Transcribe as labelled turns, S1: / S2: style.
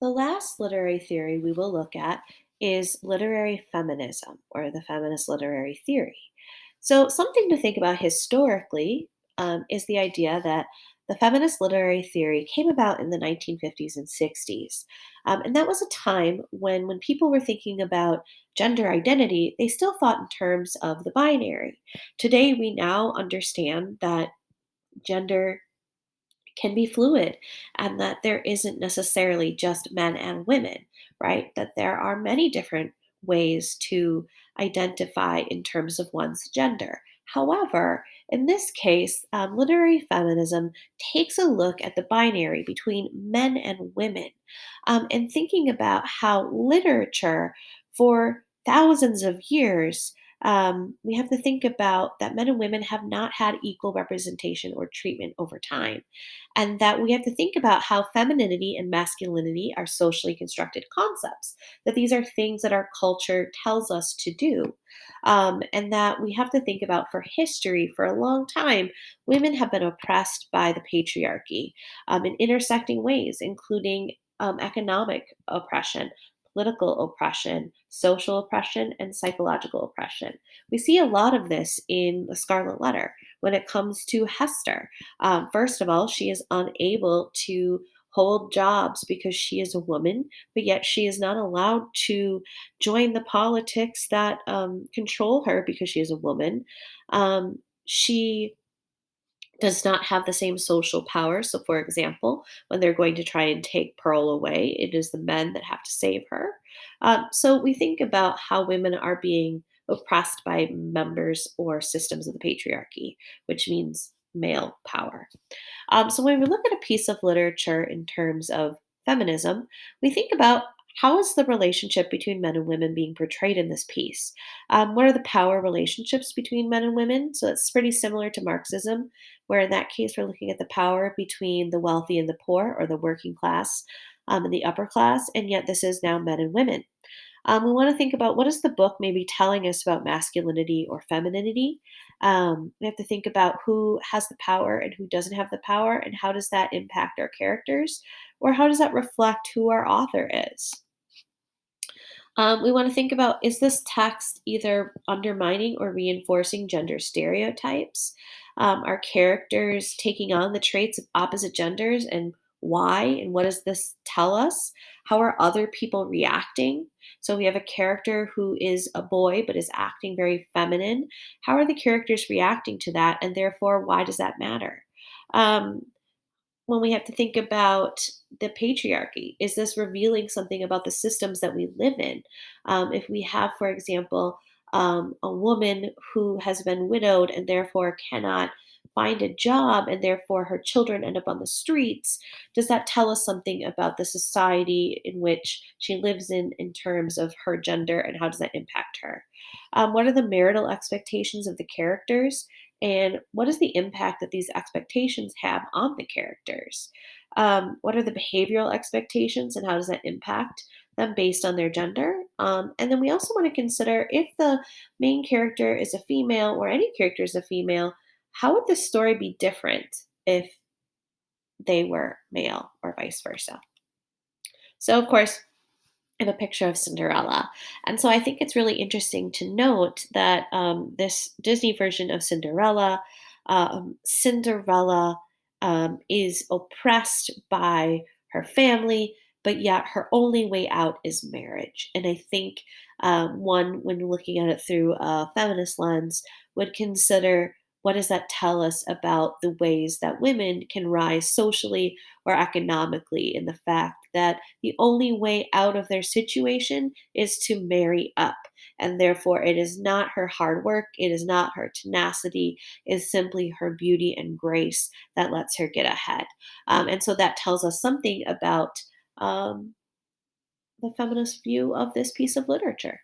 S1: The last literary theory we will look at is literary feminism, or the feminist literary theory. So, something to think about historically is the idea that the feminist literary theory came about in the 1950s and 60s. And that was a time when people were thinking about gender identity, they still thought in terms of the binary. Today, we now understand that gender can be fluid and that there isn't necessarily just men and women, right? That there are many different ways to identify in terms of one's gender. However, in this case, literary feminism takes a look at the binary between men and women and thinking about how literature for thousands of years we have to think about that men and women have not had equal representation or treatment over time. And that we have to think about how femininity and masculinity are socially constructed concepts, that these are things that our culture tells us to do. And that we have to think about for history, for a long time, women have been oppressed by the patriarchy in intersecting ways, including economic oppression, political oppression, social oppression, and psychological oppression. We see a lot of this in the Scarlet Letter when it comes to Hester. First of all, she is unable to hold jobs because she is a woman, but yet she is not allowed to join the politics that control her because she is a woman. She does not have the same social power. So, for example, when they're going to try and take Pearl away, it is the men that have to save her. So, we think about how women are being oppressed by members or systems of the patriarchy, which means male power. So when we look at a piece of literature in terms of feminism, we think about how is the relationship between men and women being portrayed in this piece? What are the power relationships between men and women? So it's pretty similar to Marxism, where in that case we're looking at the power between the wealthy and the poor, or the working class and the upper class, and yet this is now men and women. We want to think about what is the book maybe telling us about masculinity or femininity. We have to think about who has the power and who doesn't have the power, and how does that impact our characters, or how does that reflect who our author is. We want to think about, is this text either undermining or reinforcing gender stereotypes? Are characters taking on the traits of opposite genders, and why? And what does this tell us? How are other people reacting? So we have a character who is a boy but is acting very feminine. How are the characters reacting to that? And therefore, why does that matter? Um, when we have to think about the patriarchy, is this revealing something about the systems that we live in? If we have, for example, a woman who has been widowed and therefore cannot find a job, and therefore her children end up on the streets, does that tell us something about the society in which she lives in terms of her gender, and how does that impact her? What are the marital expectations of the characters? And what is the impact that these expectations have on the characters? What are the behavioral expectations, and how does that impact them based on their gender? And then we also want to consider, if the main character is a female, or any character is a female, how would this story be different if they were male, or vice versa? So, of course, I have a picture of Cinderella. And so I think it's really interesting to note that this Disney version of Cinderella, Cinderella is oppressed by her family, but yet her only way out is marriage. And I think one, when looking at it through a feminist lens, would consider, what does that tell us about the ways that women can rise socially or economically, in the fact that the only way out of their situation is to marry up. And therefore, it is not her hard work, it is not her tenacity, it is simply her beauty and grace that lets her get ahead. And so that tells us something about um, the feminist view of this piece of literature.